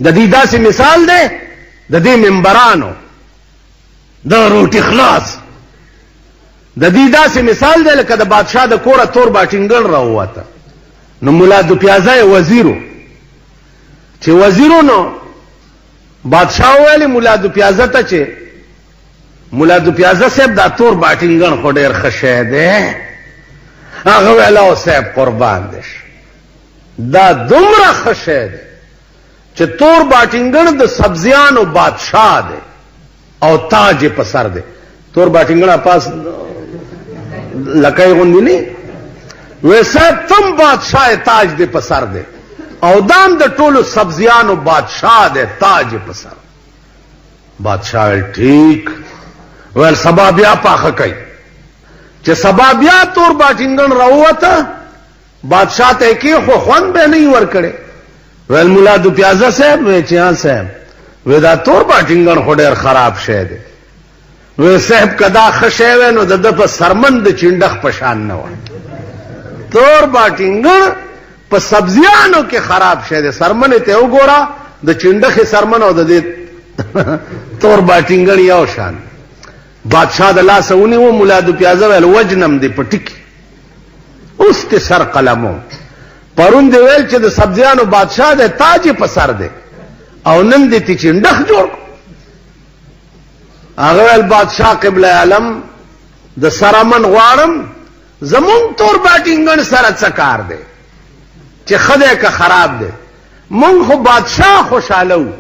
د دې داسې مثال دی د دې منبرانو د روټي خلاص، د دې داسې مثال دی لکه د بادشاه د کوره تور باټینګل راووته. نو مولا دو پیازه وزیرو چې وزیرو نو بادشاه ویلي مولا دو پیازه ته چې مولا دو پیازه صاحب دا تور باټینګل خو ډېر ښه شی دی. هغه ویل او صاحب قربان دې دا دومره ښه شی دی چې تور باټینګل د سبزیانو بادشاه دی او تاج په سر دی. تور باټینګل پاس لکای غوندي نه وې صاحب تم بادشاہ تاج دې په سر دی او دام د ټولو سبزیانو بادشاہ دی تاج په سر. بادشاہ ٹھیک ویل سبا بیا پاخه کوي چې سبا بیا تور باټینګل راووته. بادشاہ ته کې خو خوند به نه ور کړي. ویل مولا دو پیازه صاحب وې چې ها صاحب وې دا تور باټینګل خو ډېر خراب شی دی. وې صاحب کدا ښه شی وې نو د په سرمن د چنډخ په شان نه وای. تور باټینګل په سبزیانو کې خراب شی دی. سرمن ته وګوره د چنډخې سرمن او د دې تور باټینګل یو شان. بادشاہ د لاس ونیو مولا دو پیازه ویل وجنم دی پټکی اوس ته سر قلمو پرون دی ویل چې د سبزیانو بادشاہ دی تاج په سر دی او نن دې تی چنډخ جوړ. هغه ویل بادشاہ قبله عالم د سرمن غواړم زمون تور باټینګل سره څه کار دی چې خدای کا خراب دی. مونږ خو بادشاہ خوشاله وو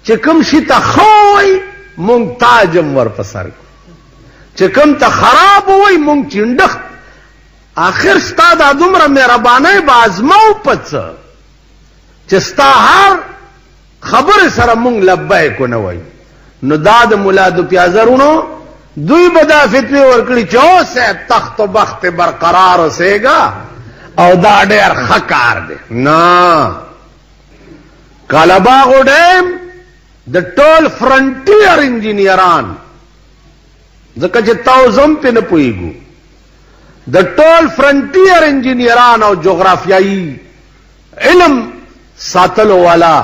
چې کوم شي ته خوای مونږ تاجم ور پسر چې کوم ته خراب وای مونږ چنډخ. آخر ستا دا دومره مهرباني بازمو پڅ چې ستا هر خبر سره مونږ لبیک نه وای. نو دا د مولا دو پیازرونو دوی بدا فتوی ورکړي چې او صاحب تخت و بخت برقرار اوسېګا او دا ډېر ښه کار دی. نه کالاباغ ډیم د ټول فرنټیر انجینیران ځکه چې تاسو په نه پوهیږو د ټول فرنټیر انجینیران او جغرافیایي علم ساتلو والا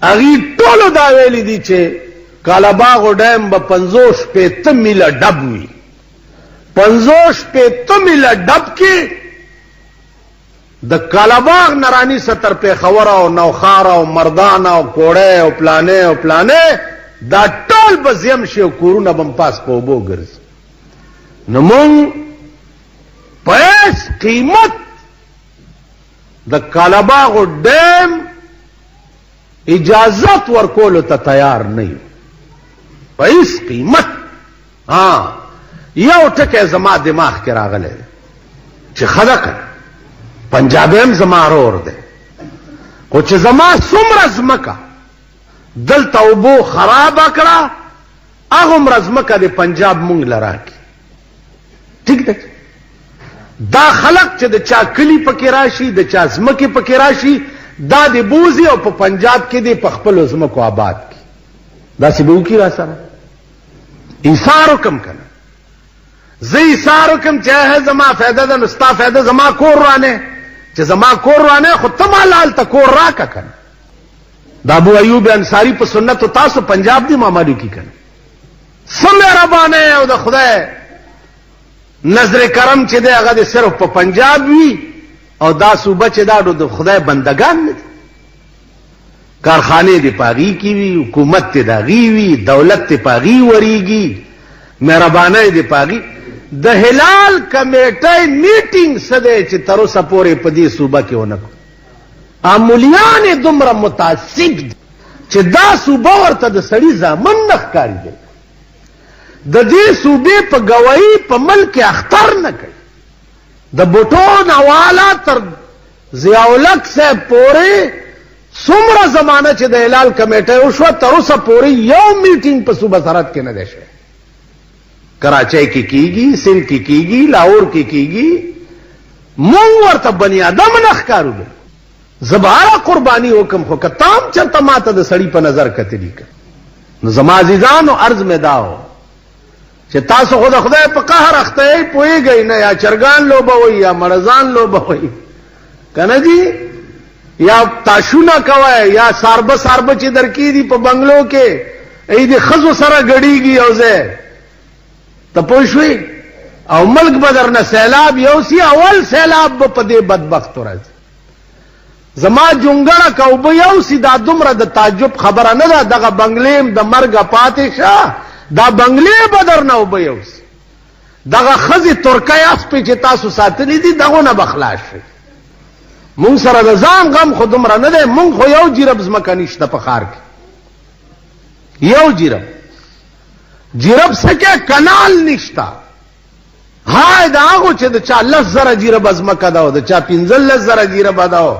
هغه ټول دا ویلي دي چې کالاباغ ډیم به 50 میله ډب وي. 50 میله ډب کې د کالاباغ نرانی ستر په خور او نوخار او مردان او کوړه او پلانې دا ټول به زم شي کورونه بم پاس په وبو ګرځي. نو مونږ پس قیمت د کالاباغ ډیم اجازت ورکول ته تیار نه یو پیس قیمت. یو ټکه زما دماغ کې راغله چې خدای پنجابیم زما رور دی خو چې زما څومره ځمکه دلته اوبو خراب کړه هغه مرزمکه د پنجاب مونږ لراکي. ٹھیک ده دا خلق چې د چا کلی پکې راشي د چا ځمکه پکې راشي دا د بوزي او په پنجاب کې د پخپل ځمکو آباد کی دا سی بو کی را سره ایثار کم کنه زه ایثار کم چاهه زما فائدہ ده نستا فائدہ زما کور رانه چې زما کور رانه خو تمالال ته کور راکا کنه. دا ابو ایوب انصاری په سنت او تاسو پنجاب دی معاملې کی کنه سمه ربانه او د خدای نظر کرم چې دی هغه د صرف په پنجاب وی او دا صوبه چې دا د خدای بندگان دي. کارخانه دی پاغي کی وی حکومت ته داغي وی دولت ته پاغي وریږي مهربانه دی پاغي. د هلال کمیټه میټینګ سده چې تر اوسه پورې په دې صوبه کې ونکو. عملیان دومره متعصب چې دا صوبه ورته د سړي ځامن نه ښکاري دی. د دې صوبې په گواہی په ملک اختر نه کوي. د بوټو نواله تر ضیاءالحق صاحب پورې څومره زمانه چې د هلال کمیټه وشوه تر اوسه پورې یو میټینګ په صوبه سرحد کې نه دی شوی. کراچۍ کې کیږي، سندھ کې کیږي، لاهور کې کیږي. مونږ ورته بني ادم نه ښکارو. زباره قربانی حکم خو کتام چرته ماته د سړی په نظر کتلی ک. نو زما عزیزانو عرض می داو چې تاسو خو د خدای په قهر اخته پويږئ نه یا چرګان لوبوي یا مرزان لوبوي کنه جی یا تاشونه کوي یا ساربه چې درکې دي په بنگلو کې ای دې خزو سره غړیږي او زه ته پوه شوې او ملک بدر نه سیلاب یو سی اول سیلاب په دې بدبخت راځي زما جونګړه کو به یو سی دا دومره د تعجب خبره نه ده دغه بنگلیم د مرګ پاتې شه دا بنگلې بدر نه وب یو سی دغه خزي ترکیه سپې چې تاسو ساتلې دي دغه نه بخلاص شي مونږ سره د ځان غم خو دومره نه دی مونږ خو یو جیرب زمکه نشته په ښار کې یو جیرب سکه کنال نشته هاي دا هغه چې د چا 10,000 جیرب زمکه ده او د چا 15,000 جیرب ده او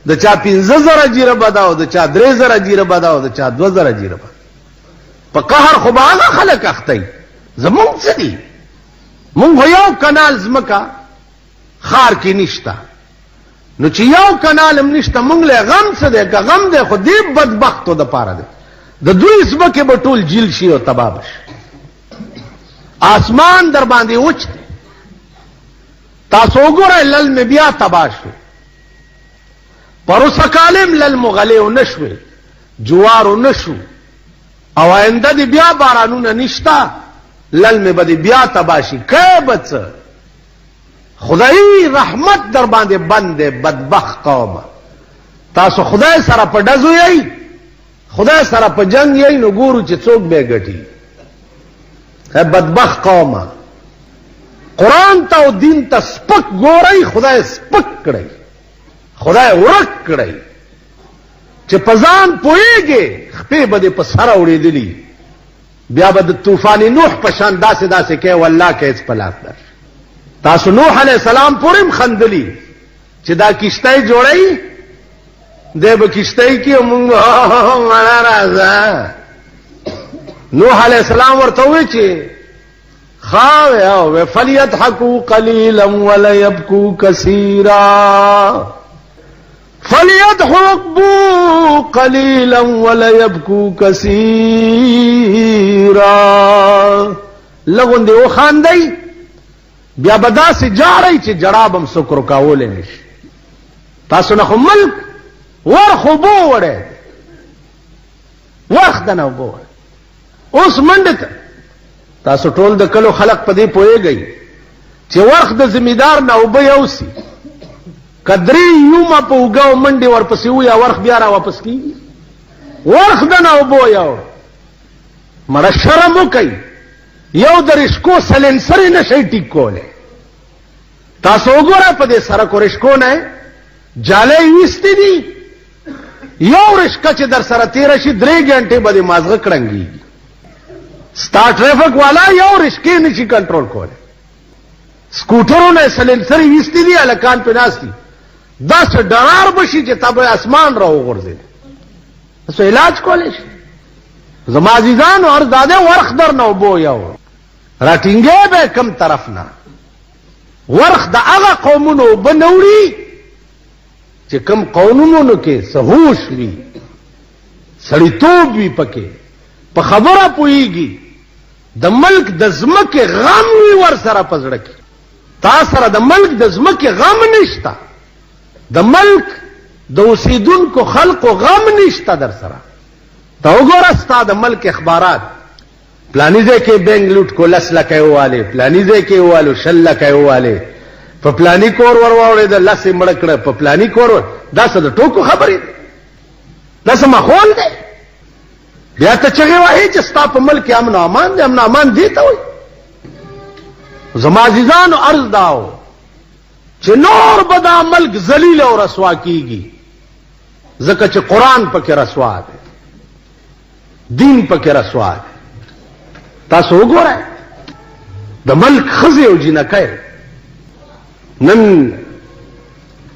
د چا 15,000 جیرب ده او د چا 3,000 جیرب ده او د چا 2,000 جیرب په قهر خو به هغه خلک اختی زمونږ څه دي مونږ یو کنال زمکه ښار کې نشته نو چې یو کنال هم نشته مونږ له غم څه دی که غم دی خو دې بدبختو دپاره دی د دوی ځمکې به ټول جیل شي او تباه به شي آسمان در باندې وچ دی تاسو وګورئ لل مې بیا تباه شو پروسه کالم لل مغلې ونه شوې جوار ونه شو او آینده دې بیا بارانونه نشته لل مې به بیا تباه شي که به څه خدای رحمت در باندې بند دی بدبخت قومه تاسو خدای سره په ډزو یئ خدای سره په جنگ یئ نو ګورو چې څوک به ګټي بدبخت قومه قرآن ته او دین ته سپک ګورئ خدای سپک کړئ خدای ورک کړئ چې په ځان پوهېږې خپې به دې په سره اورېدلي بیا به د طوفان نوح په شان داسې کوي والله که هېڅ په لاس درشي تاسو نوح علیہ السلام پورې هم خندلي چې دا کشتۍ جوړئ دی به کشتۍ کې مونږ مړه راځه نوح علیہ السلام ورته ووی چې خاوه فلیضحکوا قلیلا ولیبکوا کثیرا فلیضحکوا قلیلا ولیبکوا کثیرا لغوندې وخاندئ بیا به داسې جاړئ چې جړاب هم څوک رکاولی نشي تاسو نه خو ملک ورخ اوبو وړی ورخ دنه اوبو وړی اوس منډه ته تاسو ټول د کلو خلق په دې پوهېږئ چې ورخ د زمیدار نه اوبه یوسي که درې یومه په اوږه او منډې ورپسې ویا ورخ بیا را واپس کېږي ورخ دنه اوبو یوړ مړه شرم وکئ یو د رشکو سلنسر یې نشئ ټیک کولی تاسو وګوره په دې سړکو رشکو نه جالۍ ویستې دي یو رشکه چې در سره تېره شي 3 ګنټې به دې مازغه کړنګېږي ستا ټریفک والا یو رشکې نشي کنټرول کولی سکوټرونه سلنسرې ویستې دي هلکان پې ناست دي داسې ډرار به شي چې تا به اسمان را وغورځېدی تاسو علاج کولی شي زما عزیزانو عرض دا دی ورخ در نه اوبو یو راټینګې به کم طرف نه ورخ د هغه قومونو اوبه نه وړي چې کم قومونو کې څه هوش وي سړیتوب وي پکې په خبره پوهېږي د ملک د ځمکې غم وي ورسره په زړه کې تا سره د ملک د ځمکې غم نشته د ملک د اوسېدونکو خلقو غم نشته در سره ته وګوره ستا د ملک اخبارات پلاني ځای کې بینک لوټ کو 10 لکه یې ووالې پلاني ځای کې یې ووالو 20 لکه یې ووالې په پلاني کور ور واوړېده 10 یې مړه کړه په پلاني کور دا څه د ټوکو خبرې دي دا څه ماحول دی بیا ته چغې وهې چې ستا په ملک کې امن امان دی امن امان دې ته وایي زما عزیزانو عرض دا و چې نور به دا ملک ذلیل او رسوا کېږي ځکه چې قرآن پکې رسوا دی دین پکې رسوا دی تاسو وګورئ د ملک ښځې او جینکۍ نن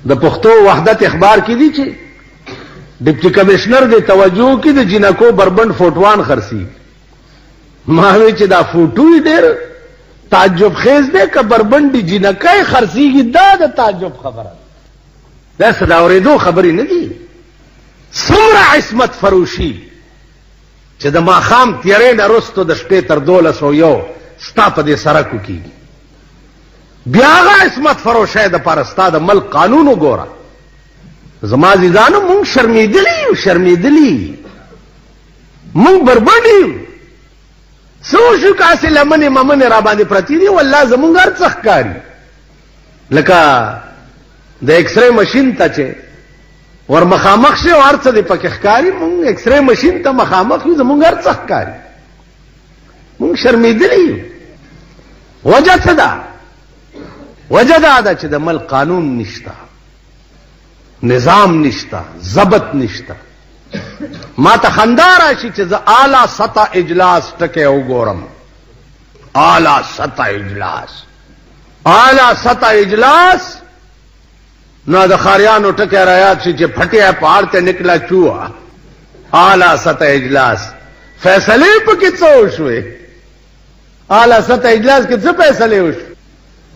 د پښتو وحدت اخبار کې دي چې ډیپټي کمشنر دې توجه کې د جینکو بربند فوټوان خرڅي ما وی چې دا فوټو ډېر تعجب خیز دی که بربندي جینکۍ خرڅېږي دا د تعجب خبره دا څه د اورېدو خبرې نه دي څومره عصمت فروشي چې د ماښام تیارې نه وروستو د شپې تر 1201 ستا په دې سرکو کېږي بیا هغه عصمت فروشۍ دپاره ستا د ملک قانون وګوره زما عزیزانو مونږ شرمېدلي مونږ بربنډ یو څه شو کاسې لمنې ممنې را باندې پرتې دي والله زمونږ هر څه ښکاري لکه د ایکسرې ماشین ته چې ور مخامخ شي او هر څه دې پکې ښکاري مونږ ایکسرې ماشین ته مخامخ یو زمونږ هر څه ښکاري مونږ شرمېدلي یو وجه څه ده وجه دا ده چې د ملک قانون نشته نظام نشته ضبط نشته ما ته خندا راشي چې زه اعلی سطح اجلاس ټکی وګورم اعلی سطح اجلاس نو د خاریانو ټکی را یاد شي چې پھٹیا پہاڑ ته نکلا چوہا اعلی سطح اجلاس فیصلې پکې څه وشوې اعلی سطح اجلاس کې څه فیصلې وشوې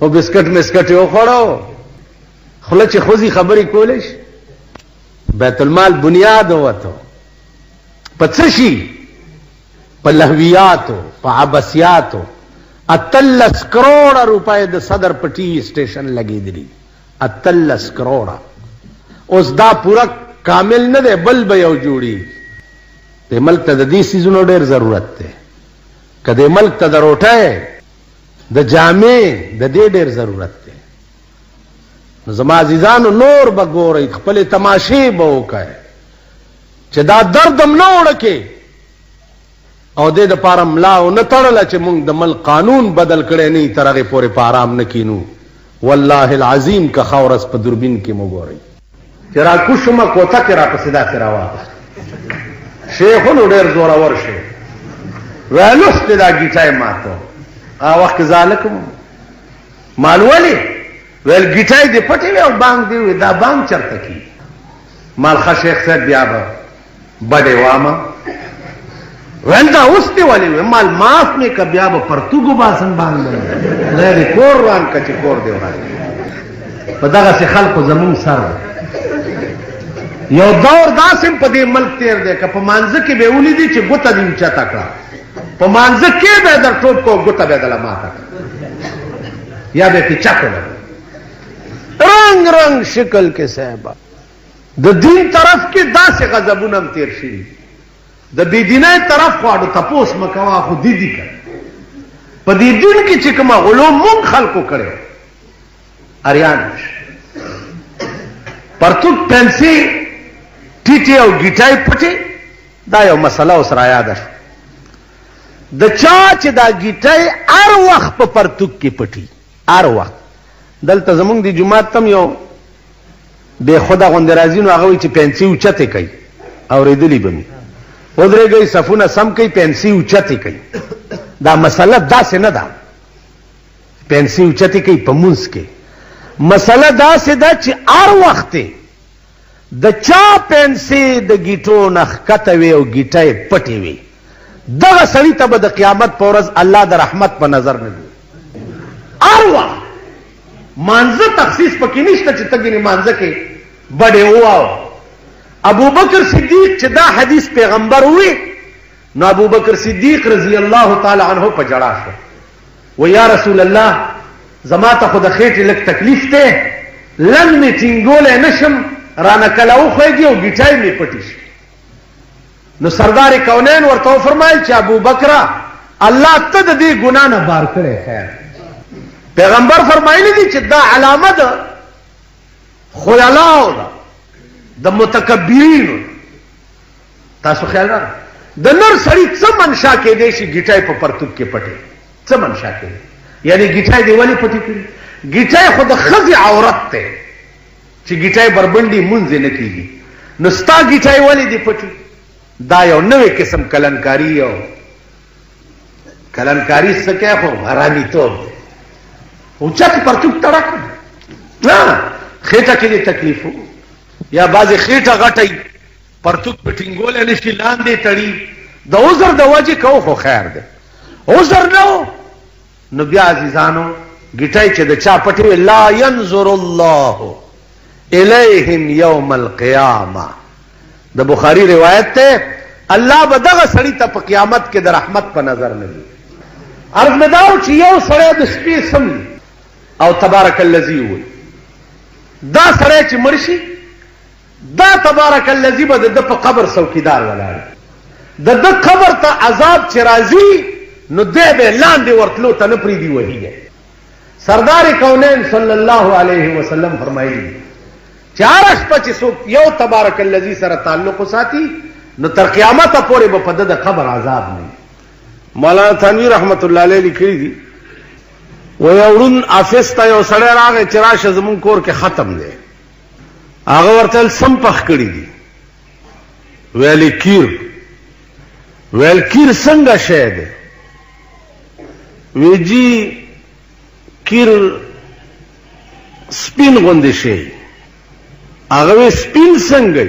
او بسکټ مسکټ یو خوړو خله چې خوځي خبرې کولې شي بیت المال بنیاد وته په څه شي په لهویاتو په عباسیاتو 38 کروڑ روپے د صدر پټي سټیشن لګېدلی 38 کروڑ اوس دا پورا کامل نه دی بل به یو جوړي د ملک ته د دې سيزونو ډېر ضرورت دی کله ملک ته د روټه د جامع د دې ډېر ضرورت دی زما عزیزانو نور به ګورئ خپل تماشې به وکړئ چې دا دردم نه وړکې او دې دپاره ملا ونه تړله چې موږ د ملک قانون بدل کړی نه تر هغې پورې په آرام نه کینو والله العظیم که خاورس په دوربین کې مو ګورئ چې راکوز شومه کوڅه کې راپسې داسې راواغله شیخونو ډېر زورور شو ویل لوستې دا ګیټای ماته هغه وخت کې ځالکم مال ولې ویل ګیټای دې پټې وې او بانک دې وې دا بانک چرته کی مال ښه شیخ صاحب بیا به بډې وامه ویل دا اوس دې ولې وې مال معاف مې که بیا به پرتوګ وباسم بانک نه دې کور روان که چې کور دې وران په دغسې خلکو زمونږ سر یو دور داسې په دې ملک تیر دی که په مانځه کې به یې ولیدي چې ګوته دې اوچته کړه په مانځه کې به یې در ټوپ کو ګوته به یې دله ماته کړه یا به یې پې چکو لګو رنگ رنگ شکل کې صاحبه د دین طرف کې داسې غضبونه هم تیر شوي د بېدینۍ طرف خو اډو تپوس مه کوه خو دي دي که په دې دین کې چې کومه علوم مونږ خلکو کړی اریان پرتوک پنسي ټیټې او ګیټای پټې دا یو مسله اوس را یاده شو د چا چې دا ګیټای هر وخت په پرتوک کې پټي هر وخت دلته زمونږ د جومات تم یو بې خوده غوندې راځي نو هغه وایي چې پنسي اوچتې کوي اورېدلي به مې ودرېږئ صفونه سم کوي پنسي اوچتې کوي دا مسله داسې نه ده پنسي اوچتې کوي په مونځ کې مسله داسې ده چې هر وخت د چا پنسي د ګیټو نه ښکته وي او ګیټۍ پټې وي دغه سړي ته به د قیامت په ورځ الله د رحمت په نظر نه ګوري هر وخت مانځه تخصیص پکې نشته چې ته ګینې مانځه کې بډې وواو ابوبکر صدیق چې دا حدیث پیغمبر وی نو ابوبکر صدیق رضی الله تعالی عنہ په جړا شو و یا رسول الله زما ته خو د خېټې لږ تکلیف دی لږ مې ټینګولی نشم رانه کله وخوېږي او ګیټای مې پټي شي نو سردار کونین ورته وفرمایل چې ابوبکره الله ته د دې ګناه نه بار کړی خیر پیغمبر فرمایلی دي چې دا علامه ده خیلاو ده د متکبرینو تاسو خیال را د نر سړي څه منشا کېدی شي ګیټای په پرتوک کې پټې څه منشا کېدی یعنی ګیټای دی ولې پټې کړي ګیټای خو د ښځې عورت دی چې ګیټای بربنډي مونځ نه کېږي نو ستا ګیټای ولې دی پټې دا یو نوې قسم کلنکاري او کلنکاري څه کوي خو حرامیتوب دی اوچت پرتوک تړک نه خېټه کې دې تکلیف یا بعضې خېټه غټئ پرتوک په ټینګولی نه شي لاندې تړي د عذر د وجې کو خو خیر دی عذر نه نو بیا عزیزانو ګیټۍ چې د چا پټې وي لا ینظر الله الیهم یوم القیامه د بخاری روایت ته الله به دغه سړي ته په قیامت کې د رحمت په نظر نه وي عرض مې دا و چې یو سړی د شپې سم او تبارک الذی وي دا سړی چې مړ شي دا تبارک الذی به د په قبر څوکیدار ولاړ د قبر ته عذاب چې راځي نو دی به لاندې ورتلو ته نه پرېږدي وهي. سردار کونین صلی الله علیه وسلم فرمایي چې هره شپه چې څوک یو تبارک الذی سره تعلق وساتي نو تر قیامته پورې به په د قبر عذاب نه. مولانا تنویر رحمت الله علیه لیکلي دي وایي اورون افس ته یو سړی راغی چې راشه زمونږ کور کې ختم دی. هغه ورته سم پخ کړي دي. ویلې کیر ویل کیر څنګه شی دی؟ وی جی کیر سپین غوندې شی. هغه وی سپین څنګه؟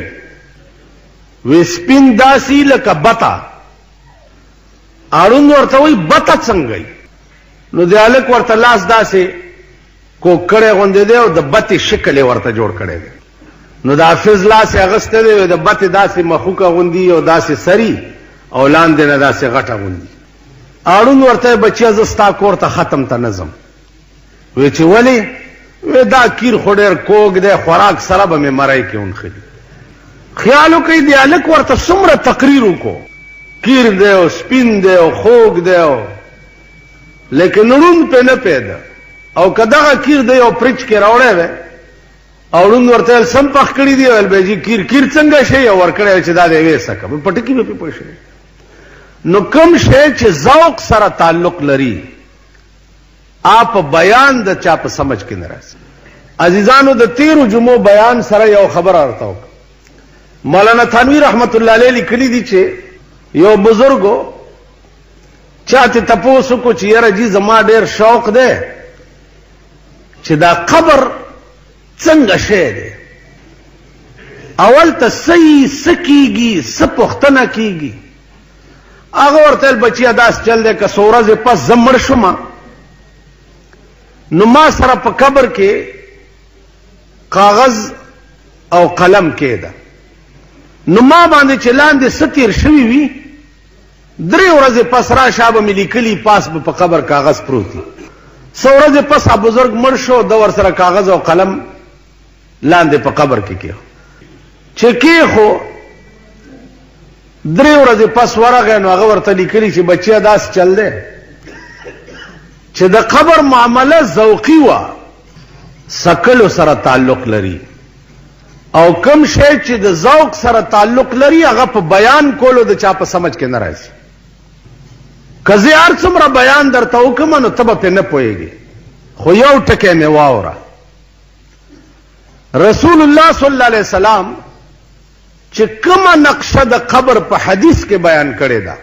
وی سپین داسې لکه بطه. اړوند ورته وی بطه څنګه؟ نو د هلک ورته لاس داسې کوکړی غوندې دی او د بطې شکل یې ورته جوړ کړی دی. نو د حافظ لاس یې اغوستی دی د بطې داسې مخوکه غوندي او داسې سري او لاندې نه داسې غټه غوندي. اړوند ورته بچیه زه ستا کور ته ختم ته نه ځم. وی چې ولې؟ وی دا کیر خو ډېر کوږ دی خوراک سره به مې مری کې ونښلي. خیال وکړئ د هلک ورته څومره تقریر وکړو کیر دی او سپین دی او خوږ دی او لیکن روند پې نه پیدا. او که دغه کیر دی او پرچ کې راوړی دی او روند ورته سم پخ کړي دي ویل به جي کیر څنګه شي او ورکړی چې دا دی ویسکه په ټکي به پې پوه شي. نو کوم شی چې ذوق سره تعلق لري آپ بیان د چا په سمجھ کې نه راځي. عزیزانو د تیرو جمعو بیان سره یو خبر ورته وکړه. مولانا تنویر رحمت الله علیه لیکلي دي چې یو بزرګو چاته تپوس کو چې یاره جی زما ډېر شوق دی چې دا قبر څنګه شی دی. اول ته صحیح څه کېږي څه پوښتنه کېږي. هغه ورته بچیه داس چل دی که څو ورځې پس زه مړ شومه نو ما سره په قبر کې کاغذ او قلم کېده. نو ما باندې چې لاندې څه تېر شوي وي 3 ورځې پس راشه به مې لیکلي پاس به په قبر کاغذ پروت وي. څو ورځې پس بزرګ مړ شو د ورسره کاغذ او قلم لاندې په قبر کې کېښو. چې کېښو 3 ورځې پس ورغی نو هغه ورته لیکلي چې بچیه داس چل دی چې د قبر معامله ذوقي وه سکلو سره تعلق لري او کم شی چې د ذوق سره تعلق لري هغه په بیان کولو د چا په سمجھ کې نه راځي. که زه هر څومره بیان درته وکړم نو ته به پرې نه پوهېږې. خو یو ټکی مې واوره. رسول الله صلی الله علیه وسلم چې کومه نقشه د قبر په حدیث کې بیان کړې ده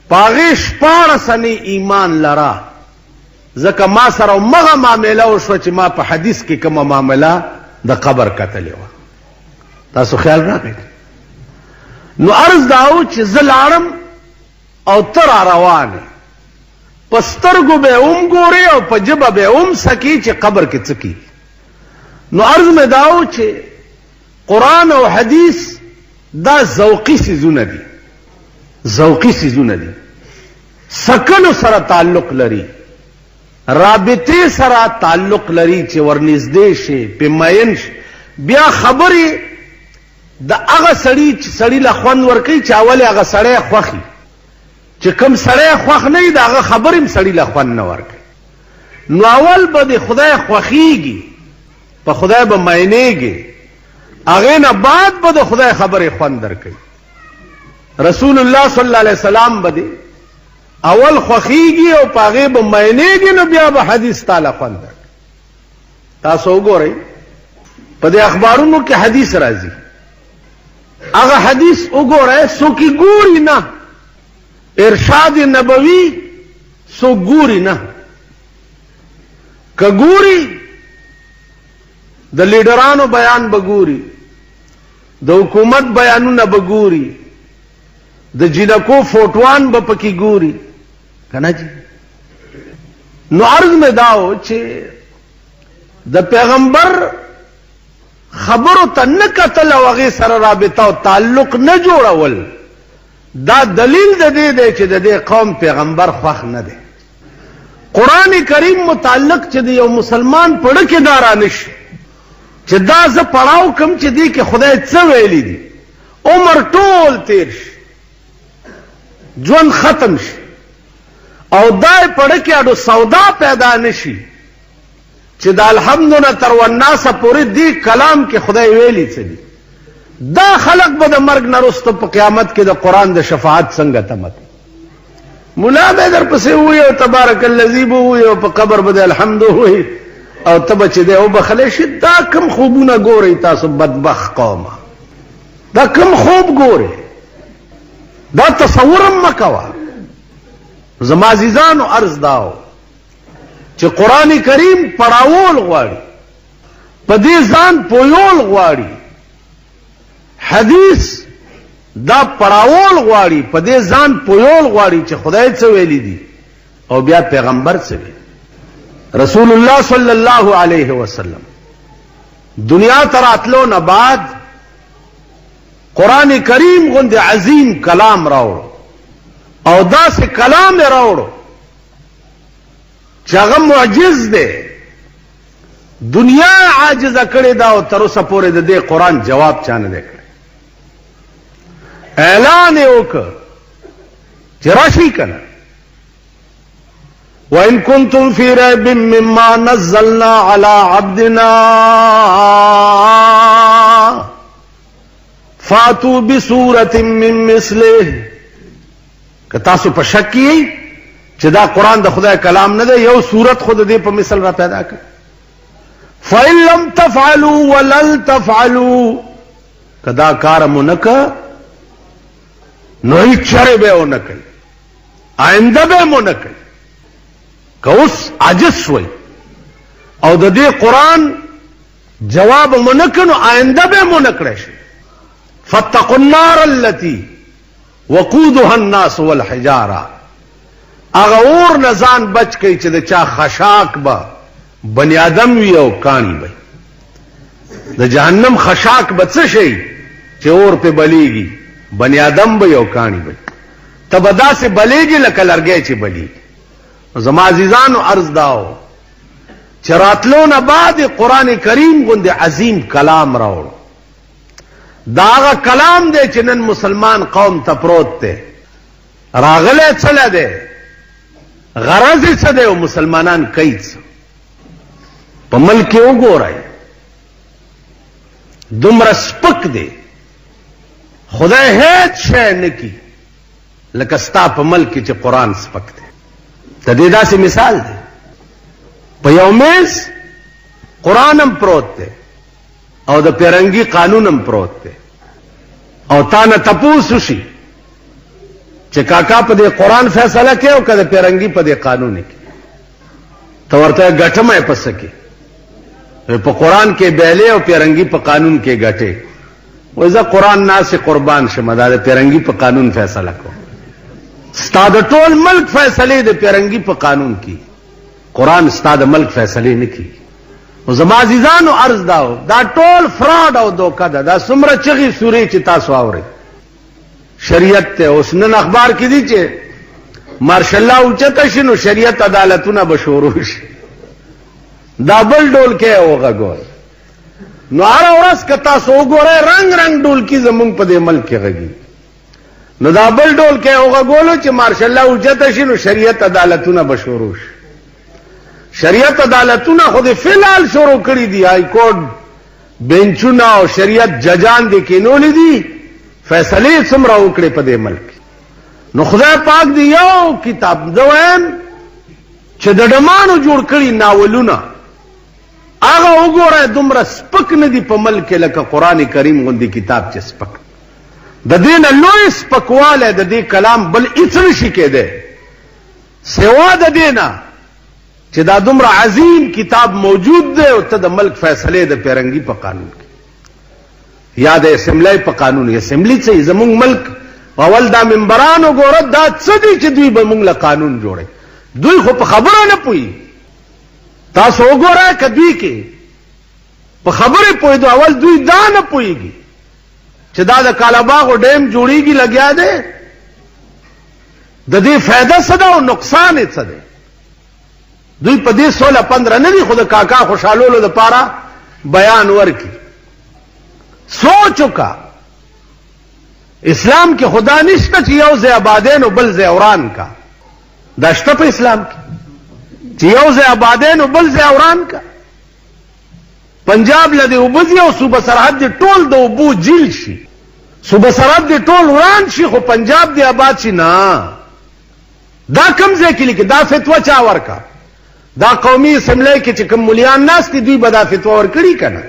په هغې 14 ایمان لره. ځکه ما سره همغه معامله وشوه چې ما په حدیث کې کومه معامله د قبر کتلې وه. تاسو خیال راغی؟ نو عرض دا و چې زه لاړم او ته را روانې په سترګو به هم ګورې او په ژبه به هم سکې چې قبر کې څه کېږي. نو عرض مې دا و چې قرآن او حدیث دا ذوقي څیزونه دي. ذوقي څیزونه دي سکلو سره تعلق لري رابطه سره تعلق لري چې ورنږدې شي په ماین شي. بیا خبرې د هغه سړي له خوند ورکوي چې اول هغه سړی خوښي. چې کوم سړی خوښ نه وي د هغه خبرې هم سړي له خوند نه ورکوي. نو اول به د خدای خوښیږي په خدای به ماینېږي هغې نه بعد به د خدای خبرې خوند درکوي. رسول الله صلی الله علیه وسلم به اول خوخیږي او پاغه به معنیږي نو بیا به حدیث تعالی خوند. تاسو وګورئ په دې اخبارونو کې حدیث راځي. هغه حدیث وګورئ سو کی ګوري نه ارشاد نبوي سو ګوري نه. که ګوري د لیډرانو بیان بګوري د حکومت بیانونه بګوري د جنکو فوټوان به پکې ګوري کنه جی. نو عرض مې داو چې د پیغمبر خبرو ته نه کتل او هغې سره رابطه او تعلق نه جوړول دا دلیل د دې دی چې د دې قوم پیغمبر خوښ نه دی. قرآن کریم متعلق چې د یو مسلمان پړه کې دا رانشي چې دا زه پړاو کم چې دی کې خدای څه ویلي دي عمر ټول تیر شي ژوند ختم شي او دای پړه کې اډو سودا پیدا نشي چې د الحمدونه تر والناس پورې دی کلام کې خدای ویلي څه دي دا خلق به د مرګ نه وروسته په قیامت کې د قرآن د شفاعت څنګه تمه کوي ملا به در پسې ووایي او تبارک الذي به ووایي او په قبر به د الحمد ووایي او ته به چې دی وبخلی شي دا کوم خوبونه ګورئ تاسو بدبخت قومه دا کوم خوب ګورئ دا تصور هم مه کوه زما عزیزانو عرض داو چې قرآن کریم پړاول غواړي په دې ځان پویول غواړي حدیث دا پړاول غواړي په دې ځان پویول غواړي چې خدای څه ویلي دي او بیا پیغمبر څه ویلي رسول الله صلی الله علیه وسلم دنیا ته راتلو نه بعد قرآن کریم غوندې عظیم کلام راوړو او داسې کلام یې راوړو چې هغه معجز دی دنیا عاجزه کړې ده او تر اوسه پورې د دې قرآن جواب چا نه دی کړی اعلان یې وکړ چې راشي که نه وَإِن كُنتُمْ فِي رَيْبٍ مِّمَّا نَزَّلْنَا عَلَىٰ عَبْدِنَا فَأْتُوا بِسُورَةٍ مِّن مِّثْلِهِ که تاسو په شک کې چې دا قرآن د خدای کلام نه دی یو صورت خود دې په مثل را پیدا کړ فَإِن لَّمْ تَفْعَلُوا وَلَن تَفْعَلُوا که دا کار مو نه که نو هیڅ چرې به ونه کوي آینده به مو نه کوي که اوس عاجز شوئ او د دې قرآن جواب مو نه کړ نو آینده به مو نه کړی شي فاتقوا النار التي وقودها الناس والحجاره هغه اور نه ځان بچ کوي چې د چا خشاک به بنی آدم وي او کاڼي به د جهنم خشاک به څه شي چې اور پې بلیږي بنی آدم به او کاڼي به ته به داسې بلیږي لکه لرګی چې بلیږي زما عزیزانو عرض داو چې راتلو نه بعد قرآن کریم غوندې عظیم کلام راوړو دا هغه کلام دی چې نن مسلمان قوم ته پروت دی راغلی څه دی غرض یې څه دی او مسلمانان کوي څه په ملک کې وګورئ دومره سپک دی خدای هیڅ شی نه کي لکه ستا په ملک کې چې قرآن سپک دی د دې داسې مثال دی په یو میز قرآن هم پروت دی او د پیرنګي قانون هم پروت دی او تا نه تپوس وشي چې کاکا په دې قرآن فیصله کوي او که د پیرنګي په دې قانون کې ته ورته ګټه مې پس کې په قرآن کې بیلې او پیرنګي په قانون کې ګټې وایي زه قرآن ناسې قربان شم دا د پیرنګي په قانون فیصله کوم ستا د ټول ملک فیصلې د پیرنګي په قانون کې قرآن ستا د ملک فیصلې نه کوي او زما عزیزانو عرض داو دا ټول فراډ او دوکه ده دا څومره چغې سورې چې تاسو اورئ شریعت ته اوس نن اخبار کې دي چې مارشالله اوچته شي نو شریعت عدالتونه به شروع شي دا بل ډول کې وغږوئ نو هره ورځ که تاسو وګورئ رنګ رنګ ډولکي زمونږ په دې ملک کې غږي نو دا بل ډول کې وغږولو چې مارشالله اوچته شي نو شریعت عدالتونه به شروع شي شریعت عدالتونه خو دې فی الحال شروع کړي دي های کورټ بینچونه او شریعت ججان دې کینولې دي فیصلې څومره وکړې په دې ملک نو خدای پاک دې یو کتاب زه وایم چې د ډمانو جوړ کړي ناولونه هغه وګوره دومره سپک نه دي په ملک کې لکه قرآن کریم غوندې کتاب چې سپک د دې نه لوی سپکوالی د دې کلام بل هېڅ نشي کېدی سوا د دې نه چې دا دومره عظیم کتاب موجود دی او ته د ملک فیصلې د پیرنګي په قانون کې یا د اسمبلی په قانون اسمبلی څه زمونږ ملک اول دا ممبران وګوره دا څه دي چې دوی به مونږ له قانون جوړوي دوی خو په خبره نه پوهي تاسو وګورئ که دوی کې په خبرې پوهېدو اول دوی دا نه پوهېږي چې دا د کالاباغو ډیم جوړېږي لګیا دی د دې فایده څه ده او نقصان یې څه دی دوی په دې 16-15 نه دي خو د کاکا خوشحالولو دپاره بیان ورکی. سوچ وکا اسلام کې خدا نشته چې یو ځای آبادین او بل ځای اوران کا. دا شته په اسلام کې چې یو ځای آبادین او بل ځای اوران کا. پنجاب لدی وبزي او صوبه سرحد دی ټول د وبو جیل شي، صوبه سرحد دی ټول وران شي، خو پنجاب دی آباد شي نه. دا کم ځای کې لیکي دا فتوا چا ورکا؟ دا قومي اسمبلی کې چې کوم مليان ناس دي دوی به دا فتوا ورکړي کنه.